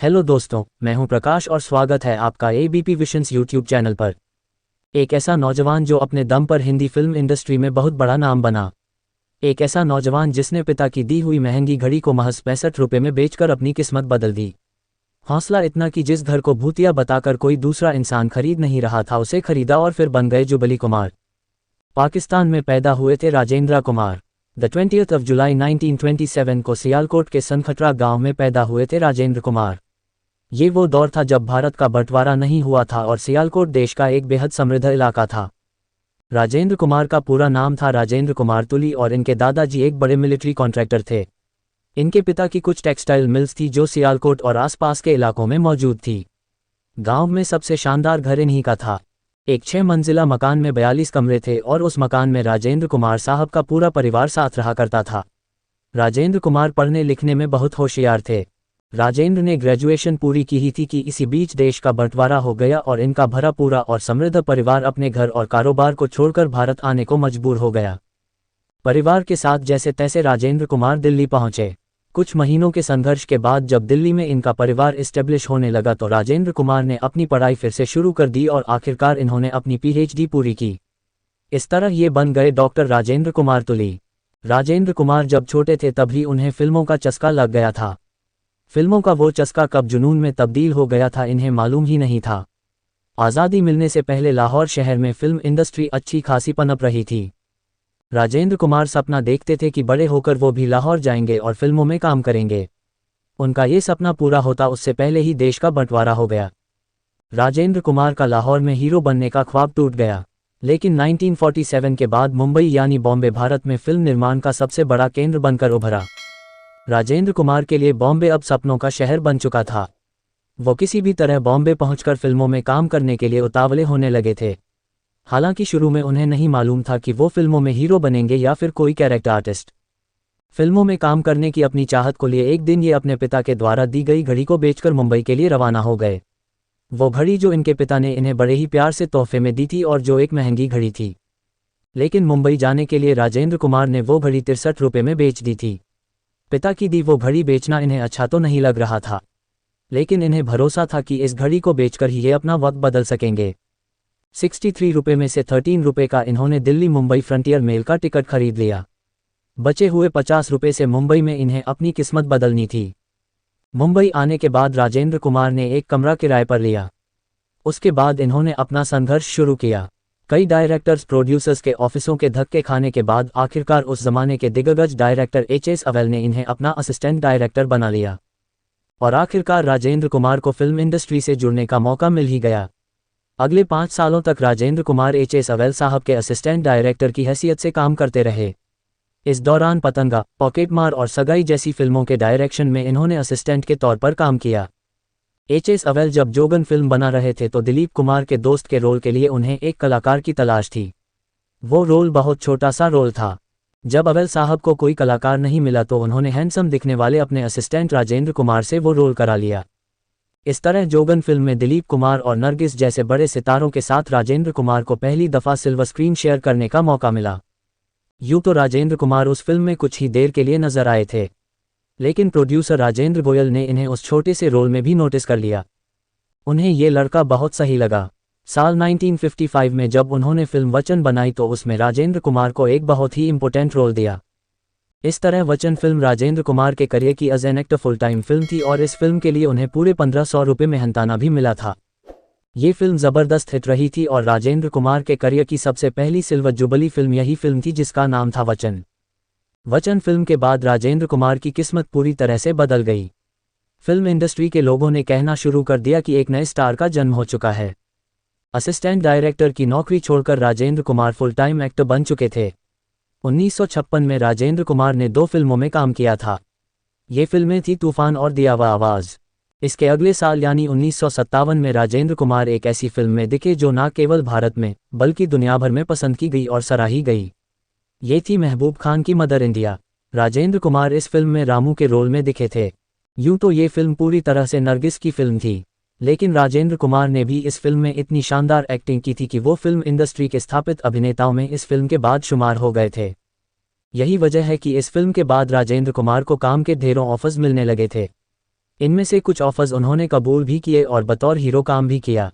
Hello दोस्तों, मैं हूं प्रकाश और स्वागत है आपका एबीपी विशंस यूट्यूब चैनल पर। एक ऐसा नौजवान जो अपने दम पर हिंदी फिल्म इंडस्ट्री में बहुत बड़ा नाम बना। एक ऐसा नौजवान जिसने पिता की दी हुई महंगी घड़ी को महज 65 रुपये में बेचकर अपनी किस्मत बदल दी। हौसला इतना कि जिस घर को भूतिया बताकर कोई दूसरा इंसान खरीद नहीं रहा था उसे खरीदा और फिर बन गए जुबली कुमार। पाकिस्तान में पैदा हुए थे राजेंद्र कुमार। 20 जुलाई 1927 को सियालकोट के सनखटरा गांव में पैदा हुए थे राजेंद्र कुमार। ये वो दौर था जब भारत का बंटवारा नहीं हुआ था और सियालकोट देश का एक बेहद समृद्ध इलाका था। राजेंद्र कुमार का पूरा नाम था राजेंद्र कुमार तुली और इनके दादाजी एक बड़े मिलिट्री कॉन्ट्रैक्टर थे। इनके पिता की कुछ टेक्सटाइल मिल्स थी जो सियालकोट और आसपास के इलाकों में मौजूद थी। गांव में सबसे शानदार घर इन्हीं का था। एक 6 मंजिला मकान में 42 कमरे थे और उस मकान में राजेंद्र कुमार साहब का पूरा परिवार साथ रहा करता था। राजेंद्र कुमार पढ़ने लिखने में बहुत होशियार थे। राजेंद्र ने ग्रेजुएशन पूरी की ही थी कि इसी बीच देश का बंटवारा हो गया और इनका भरा पूरा और समृद्ध परिवार अपने घर और कारोबार को छोड़कर भारत आने को मजबूर हो गया। परिवार के साथ जैसे तैसे राजेंद्र कुमार दिल्ली पहुंचे। कुछ महीनों के संघर्ष के बाद जब दिल्ली में इनका परिवार इस्टेब्लिश होने लगा तो राजेंद्र कुमार ने अपनी पढ़ाई फिर से शुरू कर दी और आखिरकार इन्होंने अपनी पीएचडी पूरी की। इस तरह ये बन गए डॉक्टर राजेंद्र कुमार तुली। राजेंद्र कुमार जब छोटे थे तभी उन्हें फिल्मों का चस्का लग गया था। फिल्मों का वो चस्का कब जुनून में तब्दील हो गया था इन्हें मालूम ही नहीं था। आज़ादी मिलने से पहले लाहौर शहर में फिल्म इंडस्ट्री अच्छी खासी पनप रही थी। राजेंद्र कुमार सपना देखते थे कि बड़े होकर वो भी लाहौर जाएंगे और फिल्मों में काम करेंगे। उनका ये सपना पूरा होता उससे पहले ही देश का बंटवारा हो गया। राजेंद्र कुमार का लाहौर में हीरो बनने का ख्वाब टूट गया। लेकिन 1947 के बाद मुंबई यानी बॉम्बे भारत में फिल्म निर्माण का सबसे बड़ा केंद्र बनकर उभरा। राजेंद्र कुमार के लिए बॉम्बे अब सपनों का शहर बन चुका था। वो किसी भी तरह बॉम्बे पहुंचकर फिल्मों में काम करने के लिए उतावले होने लगे थे। हालांकि शुरू में उन्हें नहीं मालूम था कि वो फिल्मों में हीरो बनेंगे या फिर कोई कैरेक्टर आर्टिस्ट। फिल्मों में काम करने की अपनी चाहत को लिए एक दिन ये अपने पिता के द्वारा दी गई घड़ी को बेचकर मुंबई के लिए रवाना हो गए। वो घड़ी जो इनके पिता ने इन्हें बड़े ही प्यार से तोहफे में दी थी और जो एक महंगी घड़ी थी। लेकिन मुंबई जाने के लिए राजेंद्र कुमार ने वो घड़ी 63 रुपये में बेच दी थी। पिता की दी वो घड़ी बेचना इन्हें अच्छा तो नहीं लग रहा था, लेकिन इन्हें भरोसा था कि इस घड़ी को बेचकर ही ये अपना वक्त बदल सकेंगे। 63 रुपये में से 13 रुपये का इन्होंने दिल्ली मुंबई फ्रंटियर मेल का टिकट खरीद लिया। बचे हुए 50 रुपये से मुंबई में इन्हें अपनी किस्मत बदलनी थी। मुंबई आने के बाद राजेंद्र कुमार ने एक कमरा किराए पर लिया। उसके बाद इन्होंने अपना संघर्ष शुरू किया। कई डायरेक्टर्स प्रोड्यूसर्स के ऑफिसों के धक्के खाने के बाद आखिरकार उस जमाने के दिग्गज डायरेक्टर एच.एस. अवेल ने इन्हें अपना असिस्टेंट डायरेक्टर बना लिया और आखिरकार राजेंद्र कुमार को फिल्म इंडस्ट्री से जुड़ने का मौका मिल ही गया। अगले 5 सालों तक राजेंद्र कुमार एच.एस. अवेल साहब के असिस्टेंट डायरेक्टर की हैसियत से काम करते रहे। इस दौरान पतंगा, पॉकेटमार और सगाई जैसी फिल्मों के डायरेक्शन में इन्होंने असिस्टेंट के तौर पर काम किया। एच.एस. अवेल जब जोगन फिल्म बना रहे थे तो दिलीप कुमार के दोस्त के रोल के लिए उन्हें एक कलाकार की तलाश थी। वो रोल बहुत छोटा सा रोल था। जब अवेल साहब को कोई कलाकार नहीं मिला तो उन्होंने हैंडसम दिखने वाले अपने असिस्टेंट राजेंद्र कुमार से वो रोल करा लिया। इस तरह जोगन फिल्म में दिलीप कुमार और नरगिस जैसे बड़े सितारों के साथ राजेंद्र कुमार को पहली दफ़ा सिल्वर स्क्रीन शेयर करने का मौका मिला। यूँ तो राजेंद्र कुमार उस फिल्म में कुछ ही देर के लिए नजर आए थे, लेकिन प्रोड्यूसर राजेंद्र गोयल ने इन्हें उस छोटे से रोल में भी नोटिस कर लिया। उन्हें ये लड़का बहुत सही लगा। साल 1955 में जब उन्होंने फिल्म वचन बनाई तो उसमें राजेंद्र कुमार को एक बहुत ही इम्पोर्टेंट रोल दिया। इस तरह वचन फिल्म राजेंद्र कुमार के करियर की as an actor full time film थी और इस फिल्म के लिए उन्हें पूरे 1500 रुपये मेहनताना भी मिला था। ये फिल्म ज़बरदस्त हिट रही थी और राजेंद्र कुमार के करियर की सबसे पहली सिल्वर जुबली फिल्म यही फिल्म थी जिसका नाम था वचन। वचन फिल्म के बाद राजेंद्र कुमार की किस्मत पूरी तरह से बदल गई। फिल्म इंडस्ट्री के लोगों ने कहना शुरू कर दिया कि एक नए स्टार का जन्म हो चुका है। असिस्टेंट डायरेक्टर की नौकरी छोड़कर Rajendra Kumar full time actor बन चुके थे। 1956 में राजेंद्र कुमार ने 2 फिल्मों में काम किया था। ये फिल्में थी तूफान और दिया हुआ आवाज़। इसके अगले साल यानी 1957 में राजेंद्र कुमार एक ऐसी फिल्म में दिखे जो न केवल भारत में बल्कि दुनिया भर में पसंद की गई और सराही गई। ये थी महबूब खान की मदर इंडिया। राजेंद्र कुमार इस फिल्म में रामू के रोल में दिखे थे। यूं तो ये फिल्म पूरी तरह से नरगिस की फिल्म थी, लेकिन राजेंद्र कुमार ने भी इस फिल्म में इतनी शानदार एक्टिंग की थी कि वो फिल्म इंडस्ट्री के स्थापित अभिनेताओं में इस फिल्म के बाद शुमार हो गए थे। यही वजह है कि इस फिल्म के बाद राजेंद्र कुमार को काम के ढेरों ऑफर्स मिलने लगे थे। इनमें से कुछ ऑफर्स उन्होंने कबूल भी किए और बतौर हीरो काम भी किया,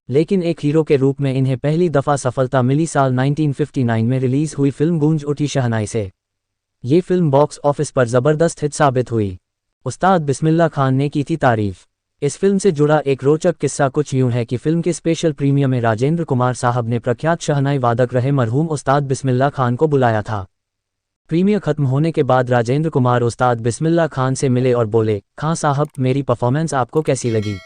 लेकिन एक हीरो के रूप में इन्हें पहली दफ़ा सफलता मिली साल 1959 में रिलीज़ हुई फिल्म गूंज उठी शहनाई से। ये फिल्म बॉक्स ऑफिस पर ज़बरदस्त हिट साबित हुई। उस्ताद बिस्मिल्लाह खान ने की थी तारीफ। इस फिल्म से जुड़ा एक रोचक किस्सा कुछ यूं है कि फिल्म के स्पेशल प्रीमियर में राजेंद्र कुमार साहब ने प्रख्यात शहनाई वादक रहे मरहूम उस्ताद बिस्मिल्लाह खान को बुलाया था। प्रीमियर खत्म होने के बाद राजेंद्र कुमार उस्ताद बिस्मिल्लाह खान से मिले और बोले, खां साहब मेरी परफॉर्मेंस आपको कैसी लगी?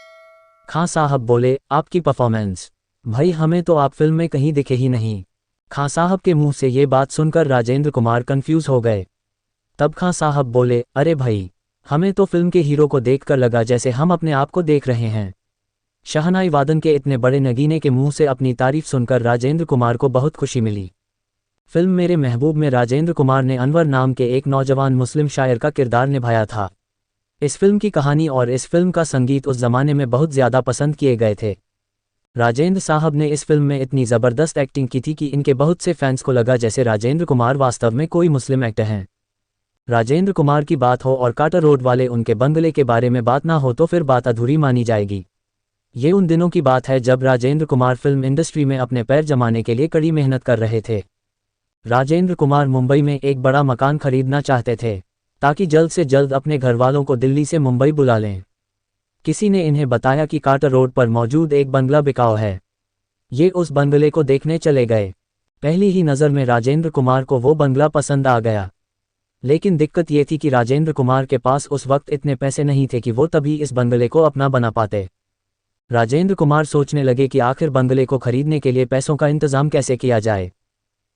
खां साहब बोले, आपकी परफॉर्मेंस? भाई हमें तो आप फिल्म में कहीं दिखे ही नहीं। खां साहब के मुंह से ये बात सुनकर राजेंद्र कुमार कंफ्यूज हो गए। तब खां साहब बोले, अरे भाई, हमें तो फिल्म के हीरो को देखकर लगा जैसे हम अपने आप को देख रहे हैं। शहनाई वादन के इतने बड़े नगीने के मुंह से अपनी तारीफ सुनकर राजेंद्र कुमार को बहुत खुशी मिली। फिल्म मेरे महबूब में राजेंद्र कुमार ने अनवर नाम के एक नौजवान मुस्लिम शायर का किरदार निभाया था। इस फिल्म की कहानी और इस फिल्म का संगीत उस जमाने में बहुत ज़्यादा पसंद किए गए थे। राजेंद्र साहब ने इस फिल्म में इतनी ज़बरदस्त एक्टिंग की थी कि इनके बहुत से फैंस को लगा जैसे राजेंद्र कुमार वास्तव में कोई मुस्लिम एक्टर हैं। राजेंद्र कुमार की बात हो और कार्टर रोड वाले उनके बंगले के बारे में बात ना हो तो फिर बात अधूरी मानी जाएगी। ये उन दिनों की बात है जब राजेंद्र कुमार फिल्म इंडस्ट्री में अपने पैर जमाने के लिए कड़ी मेहनत कर रहे थे। राजेंद्र कुमार मुंबई में एक बड़ा मकान खरीदना चाहते थे ताकि जल्द से जल्द अपने घरवालों को दिल्ली से मुंबई बुला लें। किसी ने इन्हें बताया कि कार्टर रोड पर मौजूद एक बंगला बिकाऊ है। ये उस बंगले को देखने चले गए। पहली ही नज़र में राजेंद्र कुमार को वो बंगला पसंद आ गया, लेकिन दिक्कत ये थी कि राजेंद्र कुमार के पास उस वक्त इतने पैसे नहीं थे कि वो तभी इस बंगले को अपना बना पाते। राजेंद्र कुमार सोचने लगे कि आखिर बंगले को खरीदने के लिए पैसों का इंतज़ाम कैसे किया जाए।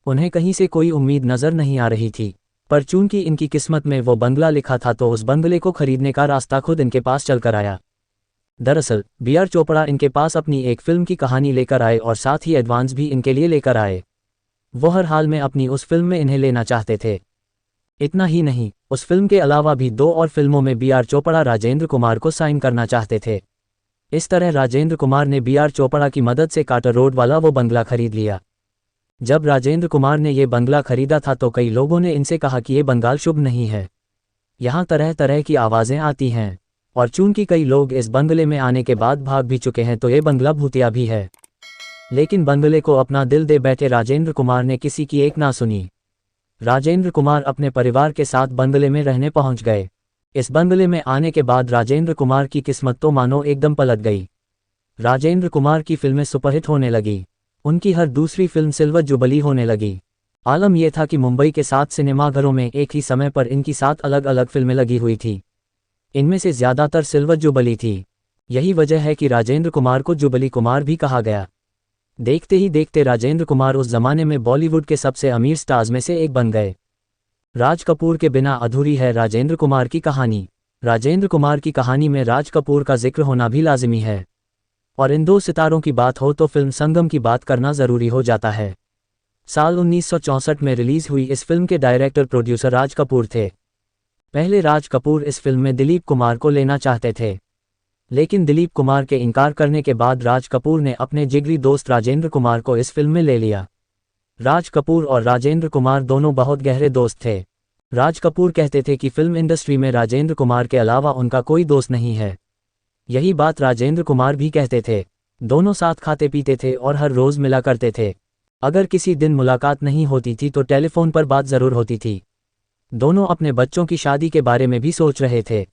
उन्हें कहीं से कोई उम्मीद नज़र नहीं आ रही थी, पर चूंकि इनकी किस्मत में वो बंगला लिखा था तो उस बंगले को खरीदने का रास्ता खुद इनके पास चलकर आया। दरअसल B.R. चोपड़ा इनके पास अपनी एक फिल्म की कहानी लेकर आए और साथ ही एडवांस भी इनके लिए लेकर आए। वो हर हाल में अपनी उस फिल्म में इन्हें लेना चाहते थे। इतना ही नहीं, उस फिल्म के अलावा भी 2 और फिल्मों में B.R. चोपड़ा राजेंद्र कुमार को साइन करना चाहते थे। इस तरह राजेंद्र कुमार ने B.R. चोपड़ा की मदद से कार्टर रोड वाला वो बंगला खरीद लिया। जब राजेंद्र कुमार ने ये बंगला खरीदा था तो कई लोगों ने इनसे कहा कि ये बंगाल शुभ नहीं है, यहाँ तरह तरह की आवाज़ें आती हैं, और चूंकि कई लोग इस बंगले में आने के बाद भाग भी चुके हैं तो ये बंगला भूतिया भी है। लेकिन बंगले को अपना दिल दे बैठे राजेंद्र कुमार ने किसी की एक ना सुनी। राजेंद्र कुमार अपने परिवार के साथ बंगले में रहने पहुंच गए। इस बंगले में आने के बाद राजेंद्र कुमार की किस्मत तो मानो एकदम पलट गई। राजेंद्र कुमार की फिल्में सुपरहिट होने लगी। उनकी हर दूसरी फिल्म सिल्वर जुबली होने लगी। आलम यह था कि मुंबई के 7 सिनेमाघरों में एक ही समय पर इनकी 7 अलग अलग फिल्में लगी हुई थी। इनमें से ज़्यादातर सिल्वर जुबली थी। यही वजह है कि राजेंद्र कुमार को जुबली कुमार भी कहा गया। देखते ही देखते राजेंद्र कुमार उस जमाने में बॉलीवुड के सबसे अमीर स्टार्स में से एक बन गए। राज कपूर के बिना अधूरी है राजेंद्र कुमार की कहानी। राजेंद्र कुमार की कहानी में राज कपूर का जिक्र होना भी लाजिमी है, और इन 2 सितारों की बात हो तो फिल्म संगम की बात करना ज़रूरी हो जाता है। साल 1964 में रिलीज़ हुई इस फिल्म के डायरेक्टर प्रोड्यूसर राज कपूर थे। पहले राज कपूर इस फिल्म में दिलीप कुमार को लेना चाहते थे, लेकिन दिलीप कुमार के इनकार करने के बाद राज कपूर ने अपने जिगरी दोस्त राजेंद्र कुमार को इस फिल्म में ले लिया। राज कपूर और राजेंद्र कुमार दोनों बहुत गहरे दोस्त थे। राज कपूर कहते थे कि फिल्म इंडस्ट्री में राजेंद्र कुमार के अलावा उनका कोई दोस्त नहीं है। यही बात राजेंद्र कुमार भी कहते थे। दोनों साथ खाते पीते थे और हर रोज़ मिला करते थे। अगर किसी दिन मुलाकात नहीं होती थी तो टेलीफोन पर बात ज़रूर होती थी। दोनों अपने बच्चों की शादी के बारे में भी सोच रहे थे,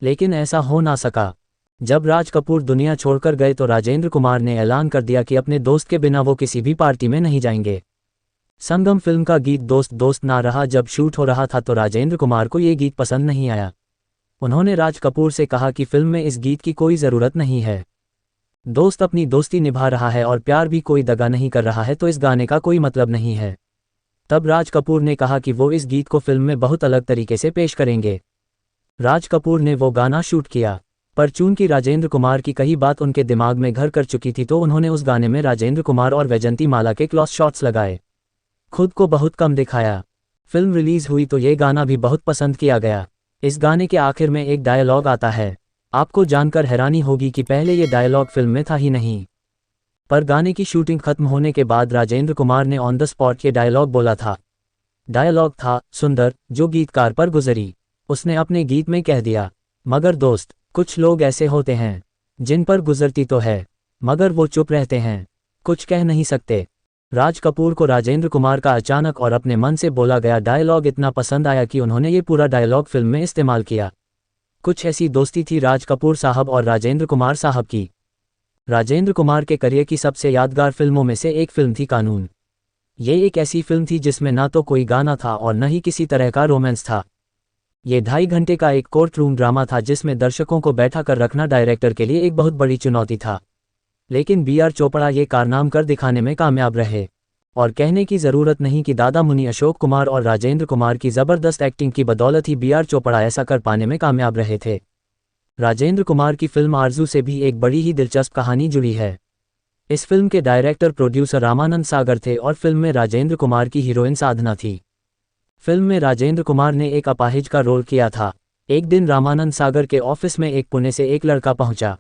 लेकिन ऐसा हो ना सका। जब राज कपूर दुनिया छोड़कर गए तो राजेंद्र कुमार ने ऐलान कर दिया कि अपने दोस्त के बिना वो किसी भी पार्टी में नहीं जाएंगे। संगम फिल्म का गीत दोस्त दोस्त ना रहा जब शूट हो रहा था तो राजेंद्र कुमार को ये गीत पसंद नहीं आया। उन्होंने राज कपूर से कहा कि फिल्म में इस गीत की कोई ज़रूरत नहीं है। दोस्त अपनी दोस्ती निभा रहा है और प्यार भी कोई दगा नहीं कर रहा है तो इस गाने का कोई मतलब नहीं है। तब राज कपूर ने कहा कि वो इस गीत को फिल्म में बहुत अलग तरीके से पेश करेंगे। राज कपूर ने वो गाना शूट किया, पर चूंकि राजेंद्र कुमार की कही बात उनके दिमाग में घर कर चुकी थी तो उन्होंने उस गाने में राजेंद्र कुमार और वैजंती माला के क्लॉस शॉट्स लगाए, खुद को बहुत कम दिखाया। फिल्म रिलीज़ हुई तो ये गाना भी बहुत पसंद किया गया। इस गाने के आखिर में एक डायलॉग आता है। आपको जानकर हैरानी होगी कि पहले ये डायलॉग फिल्म में था ही नहीं, पर गाने की शूटिंग खत्म होने के बाद राजेंद्र कुमार ने ऑन द स्पॉट ये डायलॉग बोला था। डायलॉग था, सुंदर जो गीतकार पर गुजरी उसने अपने गीत में कह दिया। मगर दोस्त, कुछ लोग ऐसे होते हैं जिन पर गुजरती तो है, मगर वो चुप रहते हैं, कुछ कह नहीं सकते। राज कपूर को राजेंद्र कुमार का अचानक और अपने मन से बोला गया डायलॉग इतना पसंद आया कि उन्होंने ये पूरा डायलॉग फिल्म में इस्तेमाल किया। कुछ ऐसी दोस्ती थी राज कपूर साहब और राजेंद्र कुमार साहब की। राजेंद्र कुमार के करियर की सबसे यादगार फिल्मों में से एक फिल्म थी कानून। ये एक ऐसी फिल्म थी जिसमें ना तो कोई गाना था और न ही किसी तरह का रोमांस था। ये 2.5 घंटे का एक कोर्ट रूम ड्रामा था जिसमें दर्शकों को बैठा कर रखना डायरेक्टर के लिए एक बहुत बड़ी चुनौती था। लेकिन बी आर चोपड़ा ये कारनाम कर दिखाने में कामयाब रहे। और कहने की ज़रूरत नहीं कि दादा मुनि अशोक कुमार और राजेंद्र कुमार की ज़बरदस्त एक्टिंग की बदौलत ही बी आर चोपड़ा ऐसा कर पाने में कामयाब रहे थे। राजेंद्र कुमार की फिल्म आरजू से भी एक बड़ी ही दिलचस्प कहानी जुड़ी है। इस फिल्म के डायरेक्टर प्रोड्यूसर रामानंद सागर थे और फिल्म में राजेंद्र कुमार की हीरोइन साधना थी। फिल्म में राजेंद्र कुमार ने एक अपाहिज का रोल किया था। एक दिन रामानंद सागर के ऑफिस में एक पुणे से एक लड़का पहुंचा।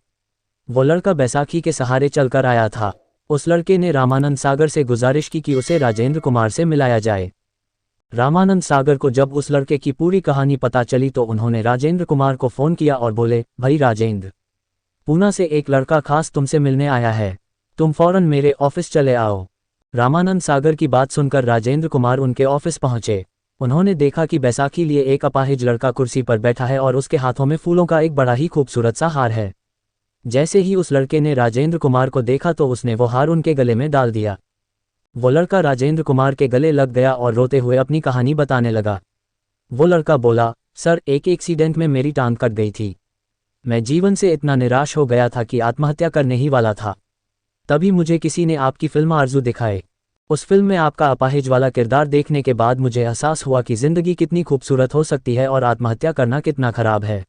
वो लड़का बैसाखी के सहारे चलकर आया था। उस लड़के ने रामानंद सागर से गुजारिश की कि उसे राजेंद्र कुमार से मिलाया जाए। रामानंद सागर को जब उस लड़के की पूरी कहानी पता चली तो उन्होंने राजेंद्र कुमार को फ़ोन किया और बोले, भाई राजेंद्र, पूना से एक लड़का खास तुमसे मिलने आया है, तुम फौरन मेरे ऑफिस चले आओ। रामानंद सागर की बात सुनकर राजेंद्र कुमार उनके ऑफिस पहुंचे। उन्होंने देखा कि बैसाखी लिए एक अपाहिज लड़का कुर्सी पर बैठा है और उसके हाथों में फूलों का एक बड़ा ही खूबसूरत सा हार है। जैसे ही उस लड़के ने राजेंद्र कुमार को देखा तो उसने वो हार उनके गले में डाल दिया। वो लड़का राजेंद्र कुमार के गले लग गया और रोते हुए अपनी कहानी बताने लगा। वो लड़का बोला, सर, एक एक्सीडेंट में मेरी टांग कट गई थी। मैं जीवन से इतना निराश हो गया था कि आत्महत्या करने ही वाला था। तभी मुझे किसी ने आपकी फिल्म आरजू दिखाई। उस फिल्म में आपका अपाहिज वाला किरदार देखने के बाद मुझे एहसास हुआ कि ज़िंदगी कितनी खूबसूरत हो सकती है और आत्महत्या करना कितना खराब है।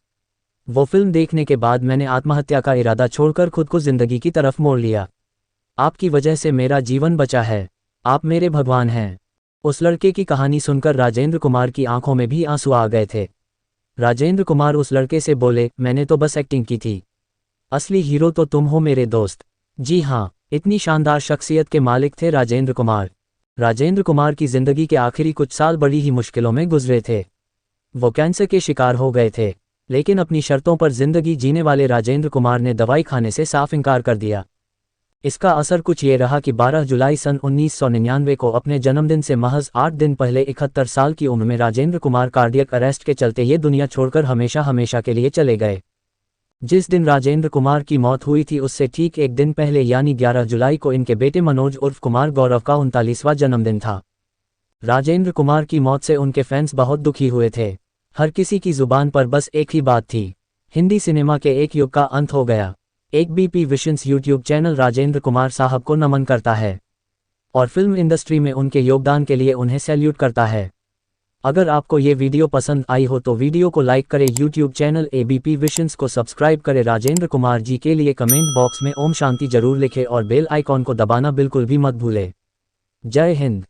वो फिल्म देखने के बाद मैंने आत्महत्या का इरादा छोड़कर खुद को ज़िंदगी की तरफ मोड़ लिया। आपकी वजह से मेरा जीवन बचा है, आप मेरे भगवान हैं। उस लड़के की कहानी सुनकर राजेंद्र कुमार की आंखों में भी आंसू आ गए थे। राजेंद्र कुमार उस लड़के से बोले, मैंने तो बस एक्टिंग की थी, असली हीरो तो तुम हो मेरे दोस्त। जी हाँ, इतनी शानदार शख्सियत के मालिक थे राजेंद्र कुमार। राजेंद्र कुमार की ज़िंदगी के आखिरी कुछ साल बड़ी ही मुश्किलों में गुजरे थे। वो कैंसर के शिकार हो गए थे, लेकिन अपनी शर्तों पर ज़िंदगी जीने वाले राजेंद्र कुमार ने दवाई खाने से साफ इनकार कर दिया। इसका असर कुछ ये रहा कि 12 जुलाई सन 1999 को अपने जन्मदिन से महज 8 दिन पहले 71 साल की उम्र में राजेंद्र कुमार कार्डियक अरेस्ट के चलते ये दुनिया छोड़कर हमेशा हमेशा के लिए चले गए। जिस दिन राजेंद्र कुमार की मौत हुई थी उससे ठीक एक दिन पहले यानी 11 जुलाई को इनके बेटे मनोज उर्फ कुमार गौरव का 39वां जन्मदिन था। राजेंद्र कुमार की मौत से उनके फैंस बहुत दुखी हुए थे। हर किसी की जुबान पर बस एक ही बात थी, हिंदी सिनेमा के एक युग का अंत हो गया। एक बीपी विशंस यूट्यूब चैनल राजेंद्र कुमार साहब को नमन करता है और फिल्म इंडस्ट्री में उनके योगदान के लिए उन्हें सैल्यूट करता है। अगर आपको ये वीडियो पसंद आई हो तो वीडियो को लाइक करें, यूट्यूब चैनल एबीपी विशंस को सब्सक्राइब करें। राजेंद्र कुमार जी के लिए कमेंट बॉक्स में ओम शांति जरूर लिखें और बेल आइकॉन को दबाना बिल्कुल भी मत भूलें। जय हिंद।